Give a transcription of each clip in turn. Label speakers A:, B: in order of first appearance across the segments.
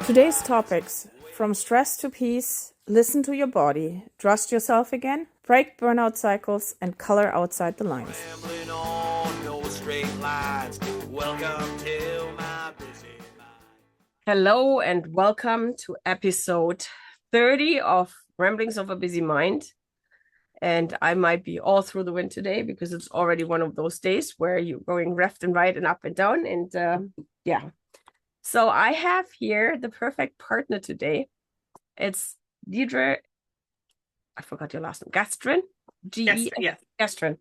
A: Today's topics: from stress to peace, listen to your body, trust yourself again, break burnout cycles, and color outside the lines.
B: Rambling on, no straight lines. Welcome to my busy mind.
C: Hello and welcome to episode 30 of Ramblings of a Busy Mind. And I might be all through the wind today because it's already one of those days where you're going left and right and up and down. And yeah. So I have here the perfect partner today. It's Deidre. I forgot your last name. Gastrin.
D: Yes.
C: Gastrin.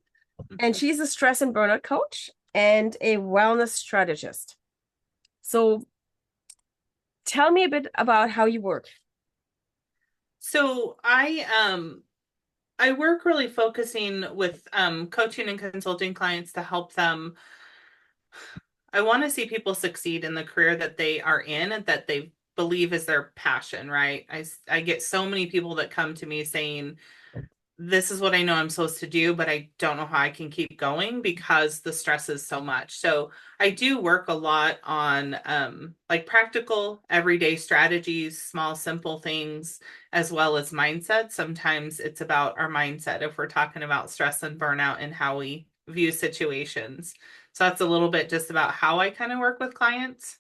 C: And she's a stress and burnout coach and a wellness strategist. So tell me a bit about how you work.
D: So I work really focusing with coaching and consulting clients to help them. I want to see people succeed in the career that they are in and that they believe is their passion, right? I get so many people that come to me saying, this is what I know I'm supposed to do, but I don't know how I can keep going because the stress is so much. So I do work a lot on like practical everyday strategies, small, simple things, as well as mindset. Sometimes it's about our mindset if we're talking about stress and burnout and how we view situations. So that's a little bit just about how I kind of work with clients.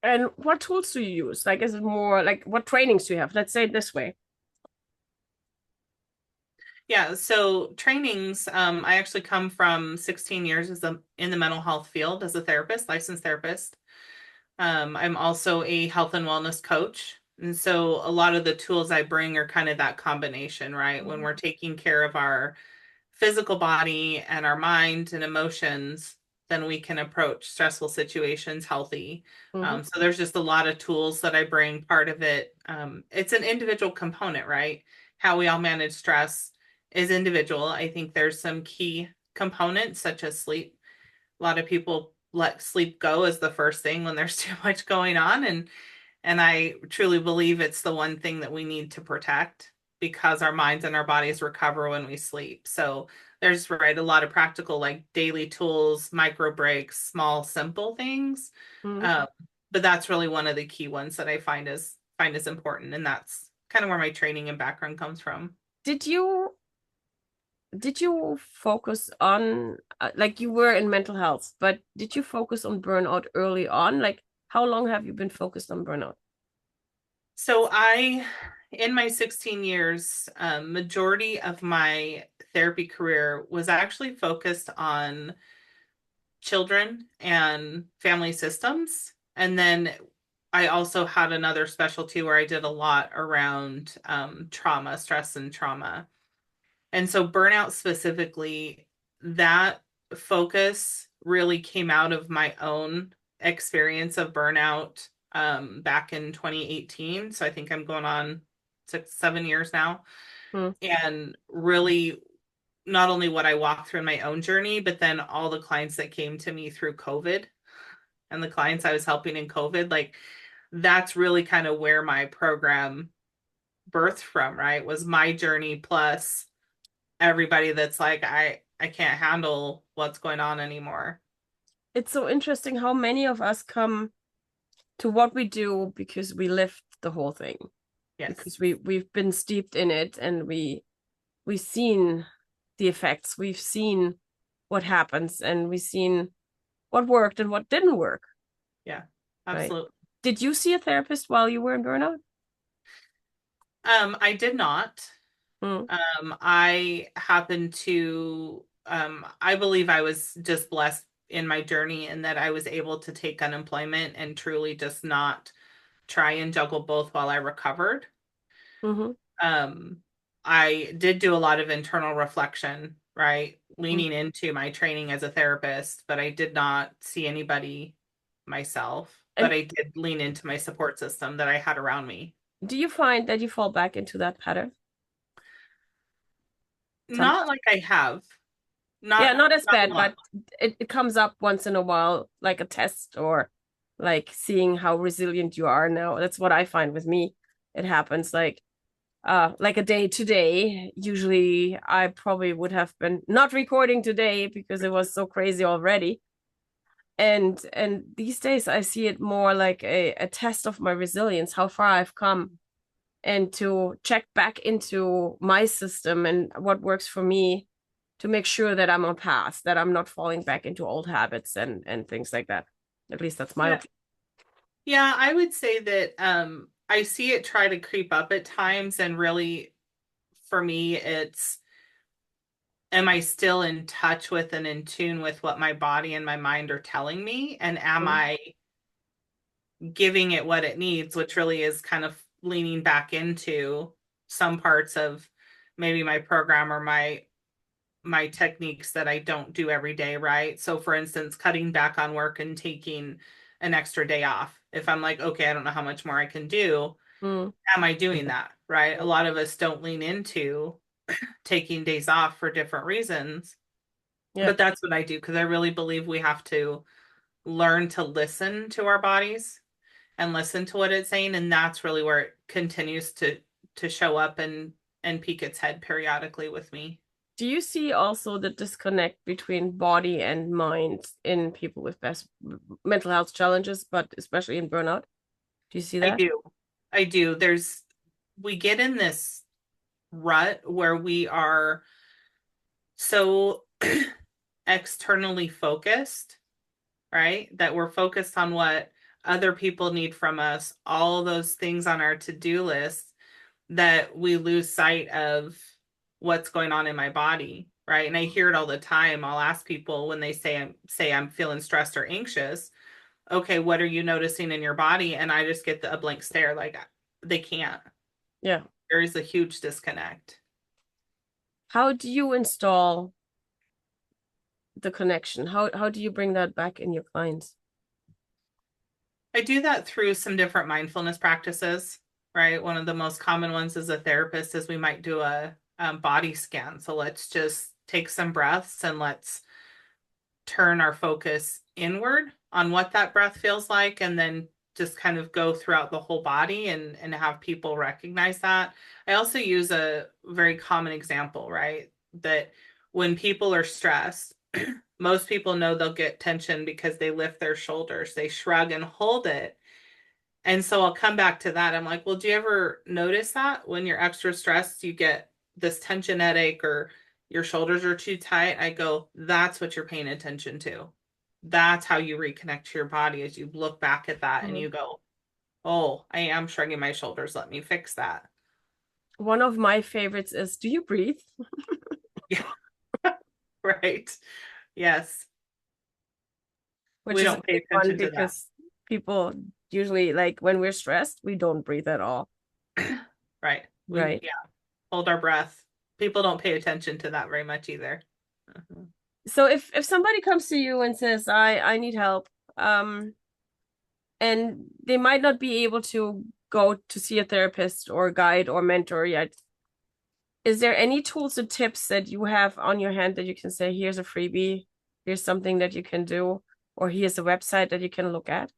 C: And what tools do you use? Like, is it more like what trainings do you have? Let's say it this way.
D: Yeah, so trainings, I actually come from 16 years in the mental health field as a therapist, licensed therapist. I'm also a health and wellness coach. And so a lot of the tools I bring are kind of that combination, right? When we're taking care of our physical body and our mind and emotions, then we can approach stressful situations healthy. So there's just a lot of tools that I bring. Part of it, it's an individual component, right? How we all manage stress is individual. I think there's some key components such as sleep. A lot of people let sleep go as the first thing when there's too much going on. And I truly believe it's the one thing that we need to protect because our minds and our bodies recover when we sleep. So there's a lot of practical like daily tools, micro breaks, small, simple things. But that's really one of the key ones that I find is important. And that's kind of where my training and background comes from.
C: Did you focus on like you were in mental health, but did you focus on burnout early on? Like how long have you been focused on burnout?
D: So in my 16 years, majority of my therapy career was actually focused on children and family systems. And then I also had another specialty where I did a lot around trauma, stress and trauma. And so burnout specifically, that focus really came out of my own experience of burnout back in 2018. So I think I'm going on 7 years now. And really not only what I walked through in my own journey, but then all the clients that came to me through COVID and the clients I was helping in COVID, like that's really kind of where my program birthed from, right? Was my journey plus everybody that's like, I can't handle what's going on anymore.
C: It's so interesting how many of us come to what we do because we lived the whole thing.
D: Yes.
C: Because we've been steeped in it and we've seen the effects, we've seen what happens, and we've seen what worked and what didn't work.
D: Yeah, absolutely. Right.
C: Did you see a therapist while you were in burnout?
D: I did not. I happened to, I believe I was just blessed in my journey and that I was able to take unemployment and truly just not try and juggle both while I recovered. I did do a lot of internal reflection, right? Leaning into my training as a therapist, but I did not see anybody myself, but I did lean into my support system that I had around me.
C: Do you find that you fall back into that pattern?
D: Not like I have.
C: Not as bad, but it comes up once in a while, like a test or like seeing how resilient you are now. That's what I find with me. It happens like a day today. Usually I probably would have been not recording today because it was so crazy already. And these days I see it more like a test of my resilience, how far I've come, and to check back into my system and what works for me to make sure that I'm on path, that I'm not falling back into old habits and things like that. At least that's my
D: Yeah.
C: opinion.
D: Yeah, I would say that I see it try to creep up at times, and really for me it's, am I still in touch with and in tune with what my body and my mind are telling me? And am
C: Mm.
D: I giving it what it needs, which really is kind of leaning back into some parts of maybe my program or my techniques that I don't do every day, right? So for instance, cutting back on work and taking an extra day off. If I'm like, okay, I don't know how much more I can do,
C: Mm.
D: am I doing that, right? A lot of us don't lean into taking days off for different reasons.
C: Yeah.
D: But that's what I do, because I really believe we have to learn to listen to our bodies and listen to what it's saying, and that's really where it continues to show up and peek its head periodically with me.
C: Do you see also the disconnect between body and mind in people with best mental health challenges, but especially in burnout? Do you see
D: I
C: that?
D: do. I do. We get in this rut where we are so externally focused, right? That we're focused on what other people need from us, all those things on our to-do list, that we lose sight of what's going on in my body, right? And I hear it all the time. I'll ask people when they say I'm feeling stressed or anxious, okay, what are you noticing in your body? And I just get a blank stare, like they can't.
C: Yeah.
D: There is a huge disconnect.
C: How do you install the connection? How do you bring that back in your clients?
D: I do that through some different mindfulness practices, right? One of the most common ones as a therapist is we might do a body scan. So let's just take some breaths and let's turn our focus inward on what that breath feels like, and then just kind of go throughout the whole body and have people recognize that. I also use a very common example, right? That when people are stressed, most people know they'll get tension because they lift their shoulders, they shrug and hold it. And so I'll come back to that. I'm like, well, do you ever notice that when you're extra stressed, you get this tension headache or your shoulders are too tight? I go, that's what you're paying attention to. That's how you reconnect to your body, as you look back at that and
C: Mhm.
D: you go, oh, I am shrugging my shoulders. Let me fix that.
C: One of my favorites is, do you breathe?
D: Yeah, right. Yes.
C: Which
D: We
C: is a
D: don't pay
C: big one
D: attention to that.
C: because people usually, like, when we're stressed, we don't breathe at all.
D: Right.
C: Right.
D: Yeah, hold our breath. People don't pay attention to that very much either. Mhm.
C: So if somebody comes to you and says, I need help, and they might not be able to go to see a therapist or guide or mentor yet, is there any tools or tips that you have on your hand that you can say, here's a freebie, here's something that you can do, or here's a website that you can look at?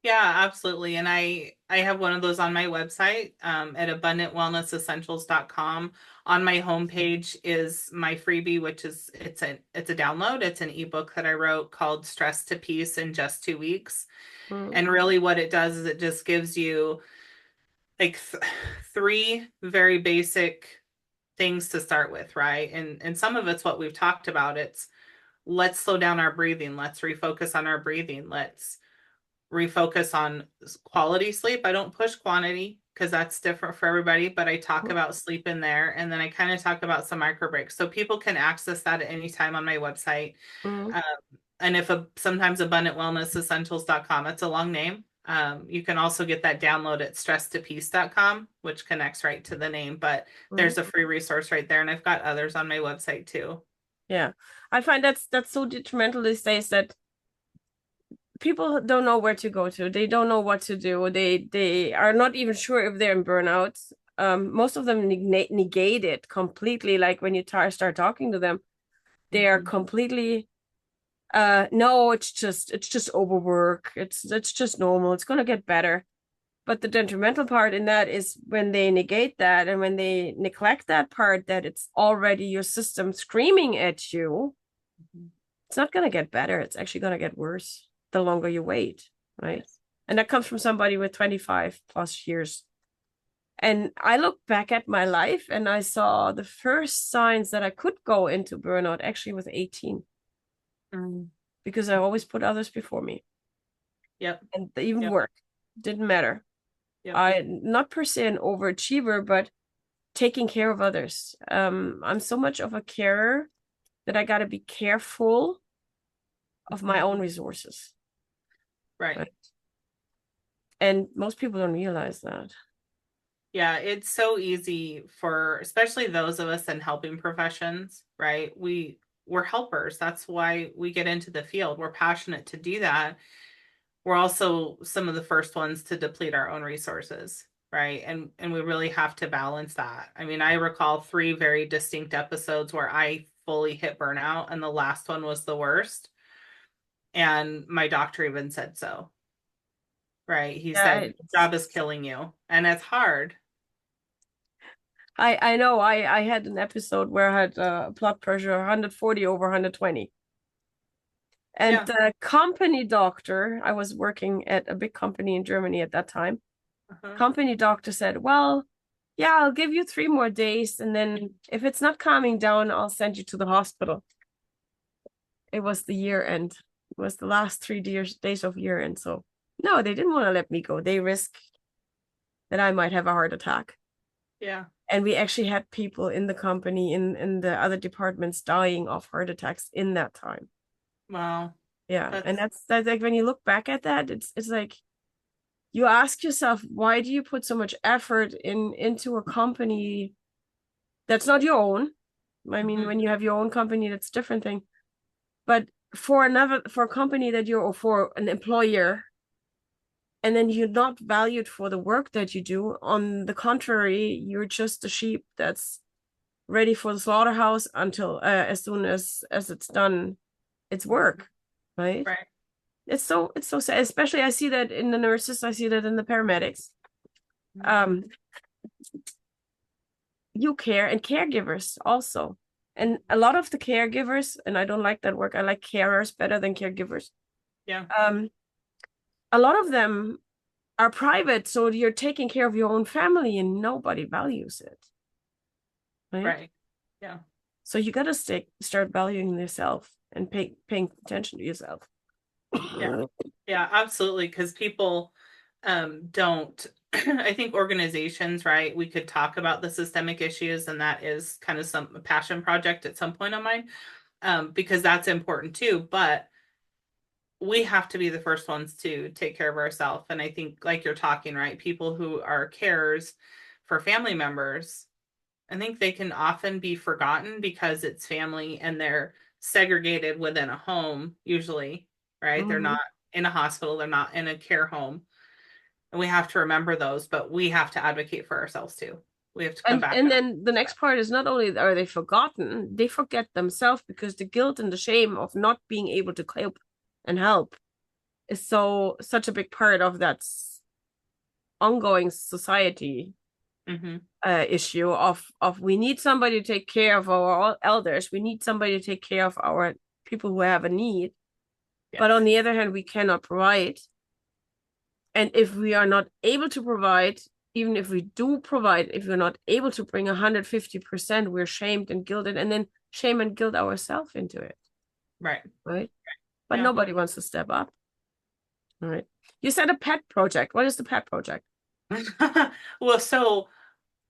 D: Yeah, absolutely. And I have one of those on my website, at abundantwellnessessentials.com. On my homepage is my freebie, which is it's a download. It's an ebook that I wrote called Stress to Peace in Just 2 weeks.
C: Mm.
D: And really what it does is it just gives you like three very basic things to start with, right? And some of it's what we've talked about. It's, let's slow down our breathing. Let's refocus on our breathing. Let's refocus on quality sleep. I don't push quantity because that's different for everybody, but I talk about sleep in there. And then I kind of talk about some micro breaks. So people can access that at any time on my website.
C: Mm.
D: And if sometimes abundantwellnessessentials.com, it's a long name. You can also get that download at stresstopeace.com, which connects right to the name, but
C: Mm.
D: there's a free resource right there. And I've got others on my website too.
C: Yeah. I find that's so detrimental these days that people don't know where to go to. They don't know what to do. They are not even sure if they're in burnout. Most of them negate it completely. Like when you start talking to them, they are completely no, it's just overwork. It's just normal. It's gonna get better. But the detrimental part in that is when they negate that and when they neglect that part, that it's already your system screaming at you it's not going to get better. It's actually going to get worse the longer you wait, right?
D: Yes.
C: And that comes from somebody with 25 plus years. And I look back at my life and I saw the first signs that I could go into burnout actually with 18, because I always put others before me.
D: Yep.
C: And even
D: Yep.
C: work didn't matter.
D: Yep.
C: I not per se an overachiever, but taking care of others. I'm so much of a carer that I got to be careful of my own resources.
D: Right.
C: And most people don't realize that.
D: Yeah, it's so easy for especially those of us in helping professions, right? We're helpers. That's why we get into the field. We're passionate to do that. We're also some of the first ones to deplete our own resources, right? And we really have to balance that. I mean, I recall 3 very distinct episodes where I fully hit burnout, and the last one was the worst. And my doctor even said so, right? He said, the job is killing you. And it's hard.
C: I know I had an episode where I had blood pressure 140 over 120. And
D: Yeah.
C: the company doctor, I was working at a big company in Germany at that time. Company doctor said, well, yeah, I'll give you 3 more days. And then if it's not calming down, I'll send you to the hospital. It was the year end. It was the last 3 days of year end. So no, they didn't want to let me go. They risked that I might have a heart attack.
D: Yeah.
C: And we actually had people in the company, in the other departments, dying of heart attacks in that time.
D: Wow.
C: Yeah. And that's like, when you look back at that, it's like, you ask yourself, why do you put so much effort into a company that's not your own? I mean, when you have your own company, that's a different thing. But for a company that or for an employer, and then you're not valued for the work that you do. On the contrary, you're just a sheep that's ready for the slaughterhouse until as soon as it's done its work, right?
D: Right.
C: It's so sad. Especially I see that in the nurses, I see that in the paramedics. You care, and caregivers also. And a lot of the caregivers, and I don't like that word, I like carers better than caregivers.
D: Yeah.
C: A lot of them are private, so you're taking care of your own family and nobody values it.
D: Right. Yeah.
C: So you got to start valuing yourself and paying attention to yourself.
D: Yeah. Yeah, absolutely. Because people don't, I think organizations, right? We could talk about the systemic issues, and that is kind of a passion project at some point of mine, because that's important too. But we have to be the first ones to take care of ourselves. And I think, like you're talking, right? People who are carers for family members, I think they can often be forgotten because it's family and they're segregated within a home, usually, right? They're not in a hospital, they're not in a care home. And we have to remember those, but we have to advocate for ourselves too. We have to come back.
C: And then the next part is, not only are they forgotten, they forget themselves, because the guilt and the shame of not being able to cope and help is such a big part of that ongoing society issue of we need somebody to take care of our elders. We need somebody to take care of our people who have a need. Yes. But on the other hand, we cannot provide. And if we are not able to provide, even if we do provide, if we're not able to bring 150%, we're shamed and guilted, and then shame and guilt ourselves into it.
D: Right.
C: But yeah. Nobody wants to step up. All right. You said a pet project. What is the pet project?
D: Well, so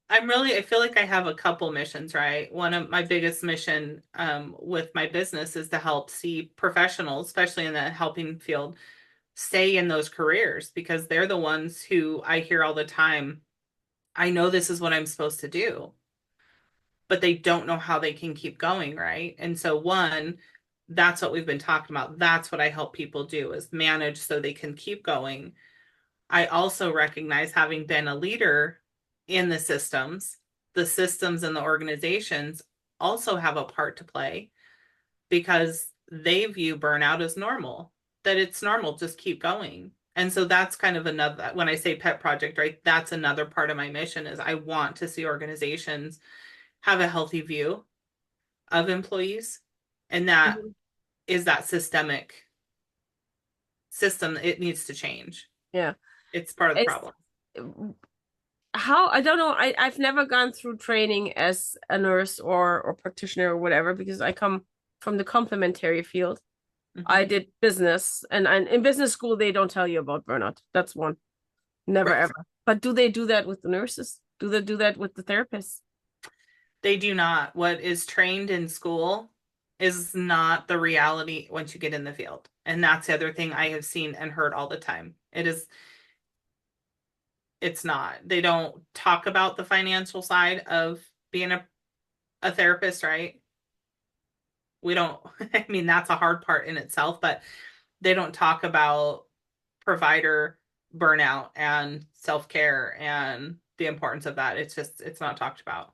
D: I feel like I have a couple missions, right? One of my biggest mission with my business is to help see professionals, especially in the helping field, stay in those careers, because they're the ones who I hear all the time, I know this is what I'm supposed to do, but they don't know how they can keep going, right? And so that's what we've been talking about. That's what I help people do, is manage so they can keep going. I also recognize, having been a leader in the systems and the organizations also have a part to play, because they view burnout as normal, that it's normal, just keep going. And so that's kind of another, when I say pet project, right, that's another part of my mission, is I want to see organizations have a healthy view of employees, and that is that systemic system. It needs to change.
C: Yeah.
D: It's part of the
C: It's
D: problem.
C: how, I don't know. I've never gone through training as a nurse or practitioner or whatever, because I come from the complementary field. I
D: Mhm.
C: did business, and in business school they don't tell you about burnout. That's one. Never
D: Right.
C: ever. But do they do that with the nurses? Do they do that with the therapists?
D: They do not. What is trained in school is not the reality once you get in the field. And that's the other thing I have seen and heard all the time. It's not. They don't talk about the financial side of being a therapist, right? We don't, I mean, that's a hard part in itself, but they don't talk about provider burnout and self-care and the importance of that. It's not talked about.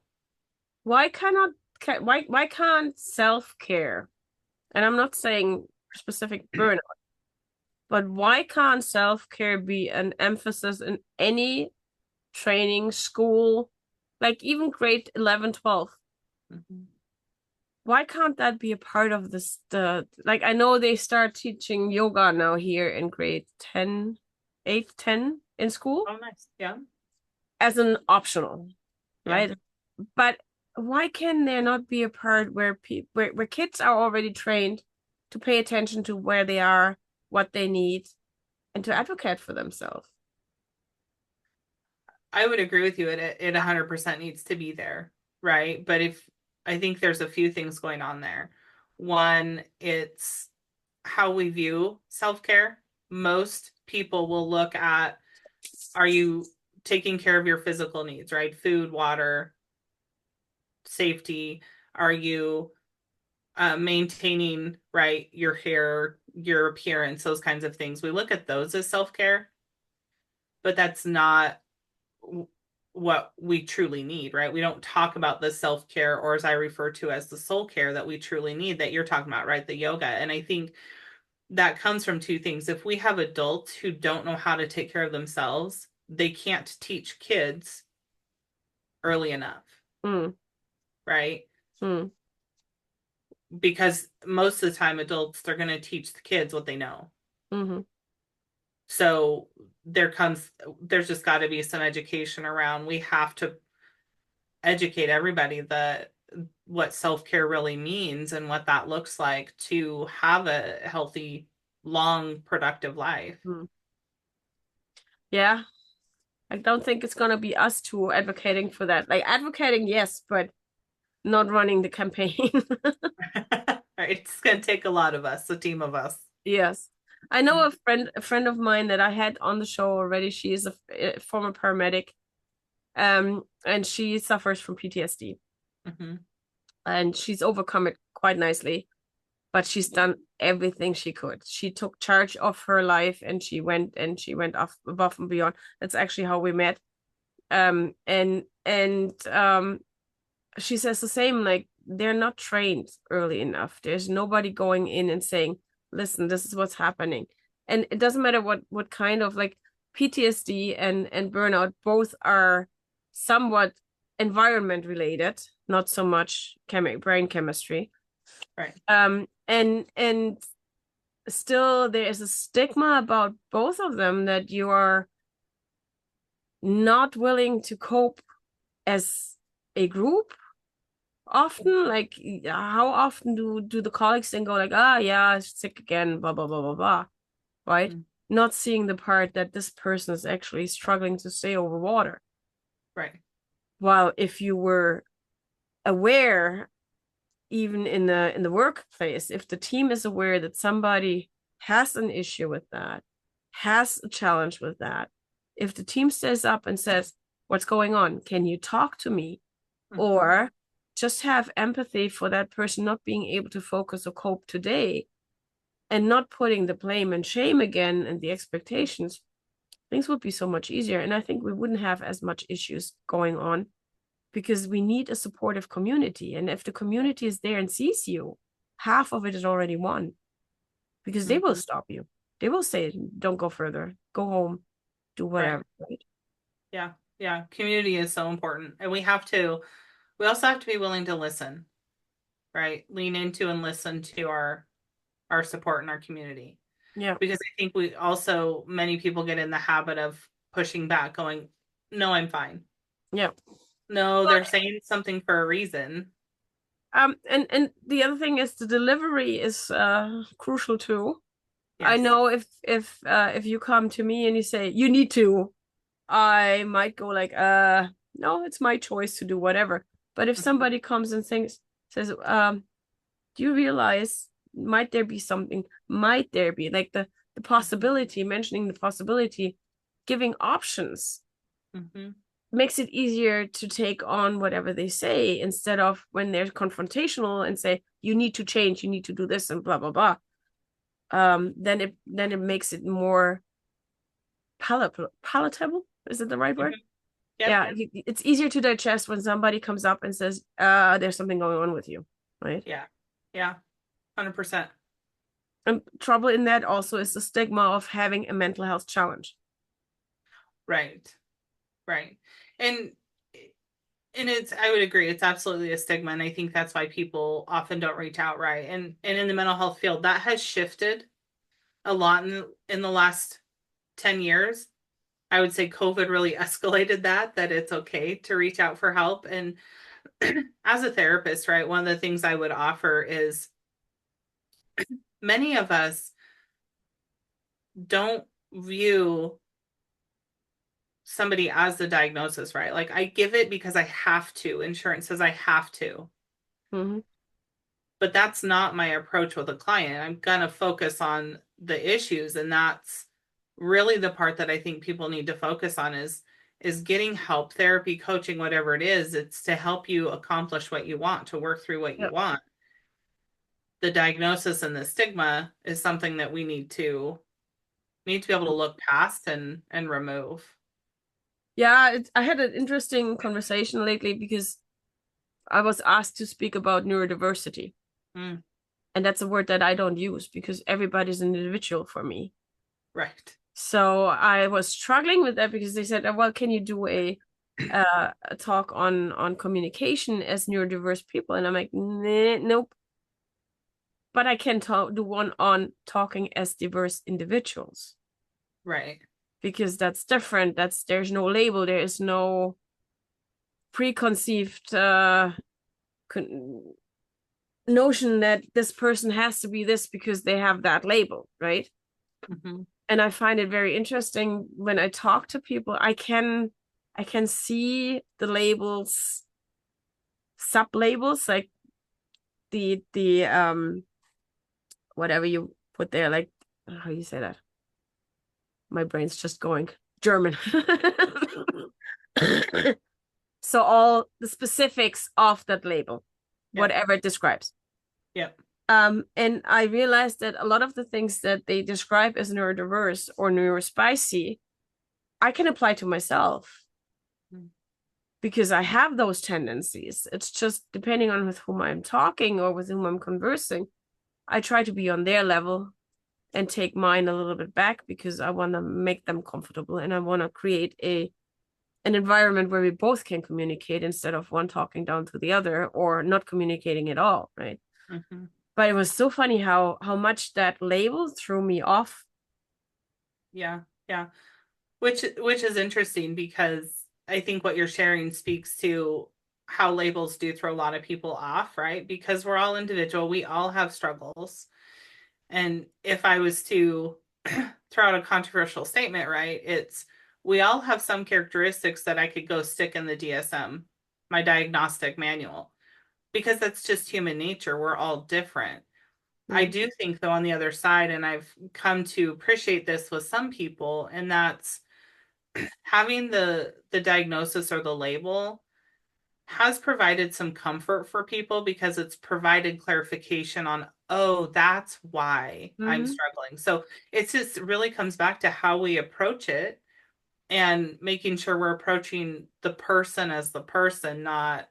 C: Why cannot why can't self-care, and I'm not saying specific burnout, but why can't self-care be an emphasis in any training, school, like even grade 11, 12?
D: Mhm.
C: Why can't that be a part of this? Like, I know they start teaching yoga now here in grade 10, 8, 10 in school
D: Oh, nice. Yeah.
C: as an optional,
D: Yeah.
C: right? But why can there not be a part where where kids are already trained to pay attention to where they are, what they need, and to advocate for themselves?
D: I would agree with you. It 100% needs to be there, right? But if I think there's a few things going on there. One, it's how we view self-care. Most people will look at, are you taking care of your physical needs, right? Food, water, safety. Are you maintaining, right, your hair, your appearance, those kinds of things? We look at those as self-care, but that's not what we truly need, right? We don't talk about the self-care, or as I refer to as the soul care, that we truly need, that you're talking about, right? The yoga. And I think that comes from two things. If we have adults who don't know how to take care of themselves, they can't teach kids early enough,
C: Mm,
D: right?
C: mm,
D: Because most of the time adults, they're going to teach the kids what they know.
C: mm-hmm.
D: So there's just got to be some education around. We have to educate everybody that what self-care really means and what that looks like to have a healthy, long, productive life.
C: Mm. Yeah, I don't think it's gonna be us two advocating for that. Like, advocating, yes, but not running the campaign.
D: It's going to take a lot of us, a team of us.
C: Yes. I know a friend of mine that I had on the show already. She is a former paramedic, and she suffers from PTSD,
D: Mhm.
C: and she's overcome it quite nicely, but she's done everything she could. She took charge of her life, and she went off above and beyond. That's actually how we met. And she says the same, like, they're not trained early enough. There's nobody going in and saying, listen, this is what's happening. And it doesn't matter what kind of, like, PTSD and burnout both are somewhat environment related, not so much brain chemistry.
D: Right.
C: And still there is a stigma about both of them, that you are not willing to cope as a group often. Like, how often do the colleagues then go like, ah, yeah, sick again, blah blah blah blah blah, right?
D: Mm.
C: Not seeing the part that this person is actually struggling to stay over water.
D: Right.
C: While if you were aware, even in the workplace, if the team is aware that somebody has an issue with that, has a challenge with that, if the team stays up and says, what's going on, can you talk to me?
D: Mhm.
C: Or just have empathy for that person not being able to focus or cope today, and not putting the blame and shame again and the expectations, things would be so much easier. And I think we wouldn't have as much issues going on, because we need a supportive community. And if the community is there and sees you, half of it is already won, because they will
D: Mhm.
C: stop you. They will say, don't go further, go home, do whatever. Right.
D: Yeah. Yeah. Community is so important. And we also have to be willing to listen, right? Lean into and listen to our support in our community.
C: Yeah.
D: Because I think many people get in the habit of pushing back, going, no, I'm fine.
C: Yeah.
D: No, they're saying something for a reason.
C: And the other thing is the delivery is crucial too. I
D: Yes.
C: know if you come to me and you say you need to, I might go like, no, it's my choice to do whatever. But if somebody comes and says, do you realize might there be something? Might there be like the possibility, mentioning the possibility, giving options
D: Mm-hmm.
C: makes it easier to take on whatever they say instead of when they're confrontational and say, you need to change, you need to do this and blah blah blah. Then it makes it more palatable. Is it the right word?
D: Yep.
C: Yeah, it's easier to digest when somebody comes up and says, there's something going on with you, right?
D: Yeah. 100%.
C: And trouble in that also is the stigma of having a mental health challenge.
D: Right. And I would agree, it's absolutely a stigma, and I think that's why people often don't reach out, right? And in the mental health field, that has shifted a lot in the last 10 years. I would say COVID really escalated that it's okay to reach out for help. And as a therapist, right, one of the things I would offer is many of us don't view somebody as the diagnosis, right? Like, I give it because I have to. Insurance says I have to.
C: Mm-hmm.
D: But that's not my approach with a client. I'm going to focus on the issues. And that's really the part that I think people need to focus on is getting help, therapy, coaching, whatever it is. It's to help you accomplish what you want, to work through what you want. The diagnosis and the stigma is something that we need to be able to look past and remove.
C: Yeah, I had an interesting conversation lately because I was asked to speak about neurodiversity.
D: Mm.
C: And that's a word that I don't use because everybody's an individual for me.
D: Right.
C: So I was struggling with that because they said, well, can you do a talk on communication as neurodiverse people? And I'm like, nope. But I can do one on talking as diverse individuals.
D: Right.
C: Because that's different. There's no label. There is no preconceived notion that this person has to be this because they have that label, right?
D: Mm-hmm.
C: And I find it very interesting when I talk to people. I can see the labels, sub labels, like the whatever you put there, like how you say that. My brain's just going German. So all the specifics of that label, whatever it describes.
D: Yep.
C: And I realized that a lot of the things that they describe as neurodiverse or neurospicy, I can apply to myself because I have those tendencies. It's just depending on with whom I'm talking or with whom I'm conversing, I try to be on their level and take mine a little bit back because I want to make them comfortable and I want to create an environment where we both can communicate instead of one talking down to the other or not communicating at all, right?
D: Mm-hmm.
C: But it was so funny how much that label threw me off.
D: Yeah. Which is interesting because I think what you're sharing speaks to how labels do throw a lot of people off, right? Because we're all individual, we all have struggles. And if I was to throw out a controversial statement, right, it's we all have some characteristics that I could go stick in the DSM, my diagnostic manual, because that's just human nature. We're all different. I do think, though, on the other side, and I've come to appreciate this with some people, and that's having the diagnosis or the label has provided some comfort for people because it's provided clarification on, oh, that's why I'm struggling. So it's just really comes back to how we approach it and making sure we're approaching the person as the person, not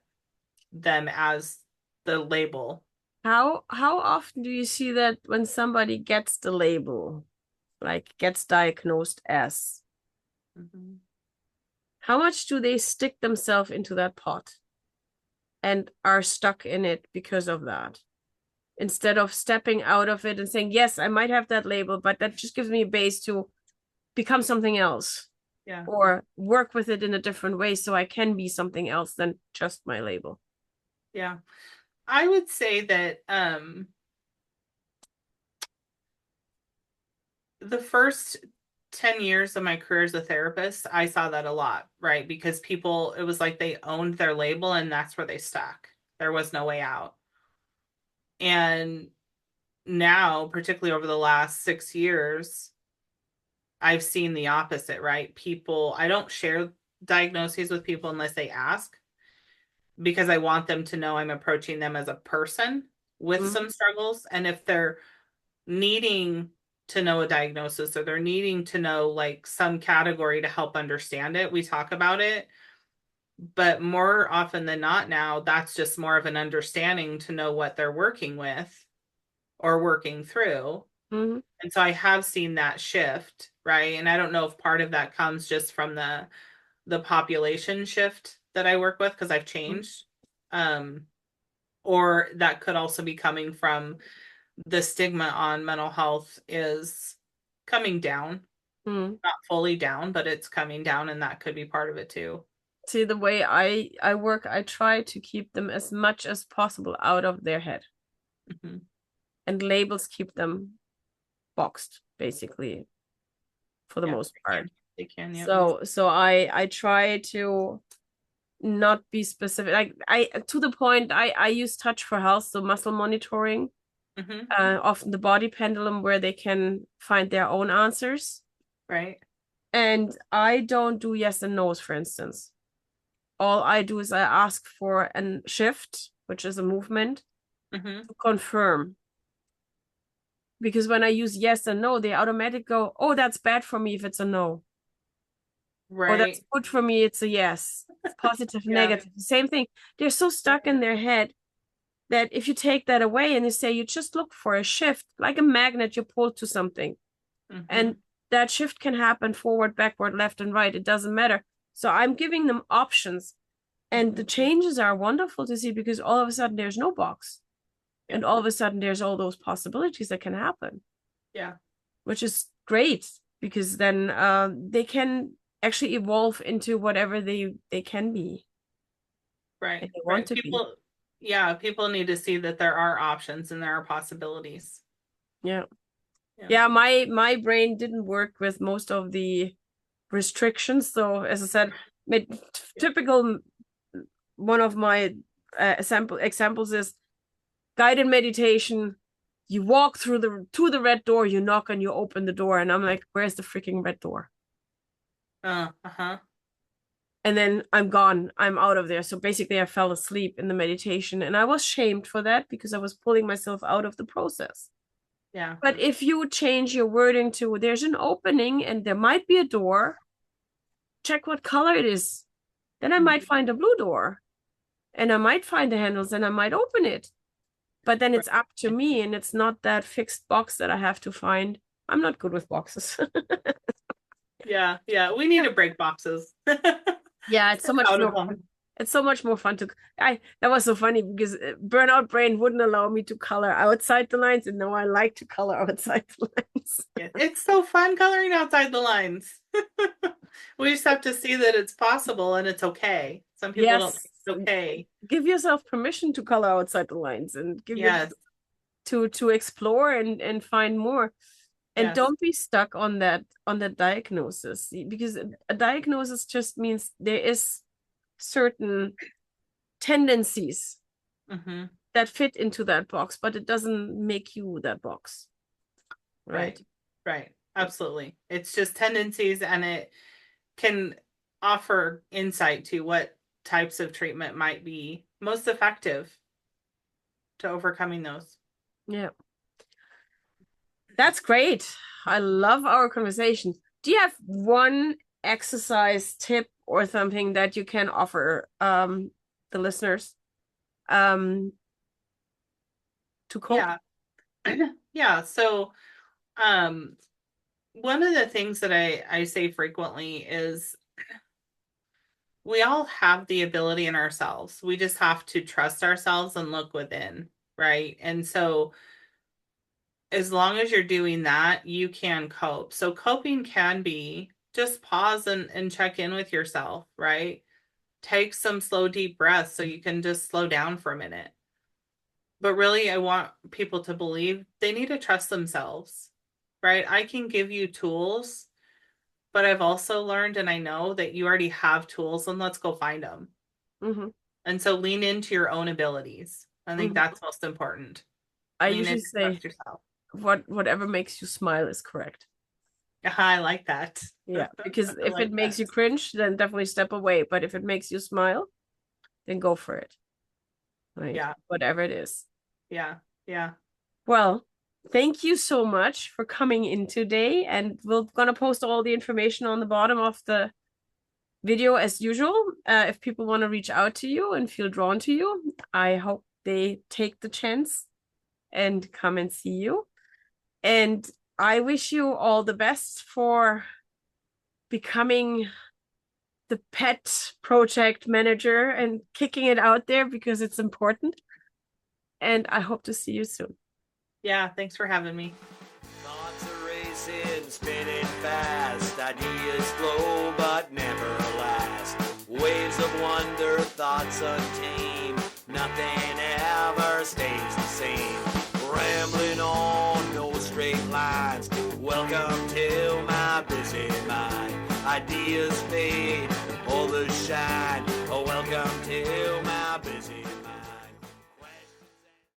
D: them as the label.
C: How often do you see that when somebody gets the label, like gets diagnosed as, how much do they stick themselves into that pot and are stuck in it because of that? instead of stepping out of it and saying, yes, I might have that label, but that just gives me a base to become something else
D: Yeah.
C: or work with it in a different way so I can be something else than just my label.
D: Yeah. I would say that the first 10 years of my career as a therapist, I saw that a lot, right? Because people, it was like they owned their label and that's where they stuck. There was no way out. And now, particularly over the last 6 years, I've seen the opposite, right? People, I don't share diagnoses with people unless they ask because I want them to know I'm approaching them as a person with some struggles. And if they're needing to know a diagnosis or they're needing to know like some category to help understand it, we talk about it. But more often than not now, that's just more of an understanding to know what they're working with or working through.
C: Mm-hmm.
D: And so I have seen that shift, right? And I don't know if part of that comes just from the population shift that I work with because I've changed. Or that could also be coming from the stigma on mental health is coming down, not fully down, but it's coming down, and that could be part of it too.
C: See, the way I work, I try to keep them as much as possible out of their head.
D: Mm-hmm.
C: And labels keep them boxed, basically, for the most part.
D: They can, yeah.
C: So I try to not be specific. Like I to the point I use touch for health, so muscle monitoring, often the body pendulum where they can find their own answers.
D: Right.
C: And I don't do yes and no's, for instance. All I do is I ask for a shift, which is a movement, to confirm. Because when I use yes and no, they automatically go, oh, that's bad for me if it's a no.
D: Right.
C: Or that's good for me, it's a yes. It's positive, negative. Same thing. They're so stuck in their head that if you take that away and you say you just look for a shift, like a magnet, you pull to something. And that shift can happen forward, backward, left, and right. It doesn't matter. So I'm giving them options. And the changes are wonderful to see because all of a sudden there's no box. And all of a sudden there's all those possibilities that can happen.
D: Yeah.
C: Which is great because then they can actually evolve into whatever they can be.
D: Right.
C: And they want to be.
D: Yeah, people need to see that there are options and there are possibilities.
C: Yeah. Yeah, my brain didn't work with most of the restrictions. So as I said, typical one of my examples is guided meditation. You walk through to the red door, you knock and you open the door, and I'm like, where's the freaking red door? And then I'm gone. I'm out of there. So basically I fell asleep in the meditation and I was shamed for that because I was pulling myself out of the process.
D: Yeah.
C: But if you change your wording to there's an opening and there might be a door, check what color it is. Then I might find a blue door and I might find the handles and I might open it. But then it's up to me and it's not that fixed box that I have to find. I'm not good with boxes.
D: Yeah. We need to break boxes.
C: Yeah, it's so much more fun. It's so much more fun to that was so funny because burnout brain wouldn't allow me to color outside the lines, and now I like to color outside the lines.
D: It's so fun coloring outside the lines. We just have to see that it's possible and it's okay. Some people don't think it's okay.
C: Give yourself permission to color outside the lines and give to explore and find more. And don't be stuck on that diagnosis, because a diagnosis just means there is certain tendencies that fit into that box, but it doesn't make you that box. Right.
D: Absolutely. It's just tendencies, and it can offer insight to what types of treatment might be most effective to overcoming those.
C: Yeah. That's great. I love our conversation. Do you have one exercise tip or something that you can offer the listeners to cope?
D: Yeah. So one of the things that I say frequently is we all have the ability in ourselves. We just have to trust ourselves and look within. right? And so as long as you're doing that, you can cope. So coping can be just pause and check in with yourself, right? Take some slow, deep breaths so you can just slow down for a minute. But really, I want people to believe they need to trust themselves, right? I can give you tools, but I've also learned and I know that you already have tools, and let's go find them.
C: Mm-hmm.
D: And so lean into your own abilities. I think that's most important.
C: I
D: Lean in
C: usually
D: and
C: say
D: trust yourself.
C: whatever makes you smile is correct.
D: I like that.
C: Yeah, because
D: I
C: if
D: like
C: it makes
D: that.
C: you cringe, then definitely step away. But if it makes you smile, then go for it. Right?
D: Yeah.
C: Whatever it is.
D: Yeah. Yeah.
C: Well, thank you so much for coming in today. And we're gonna post all the information on the bottom of the video as usual. If people want to reach out to you and feel drawn to you, I hope they take the chance and come and see you. And I wish you all the best for becoming the pet project manager and kicking it out there because it's important. And I hope to see you soon.
D: Yeah. Thanks for having me.
B: Thoughts are racing, spinning fast. Ideas flow, but never last. Waves of wonder, thoughts untamed. Nothing ever stays the same. Rambling on, no straight lines. Welcome to my busy mind. Ideas fade, all the shine. Oh, welcome to my busy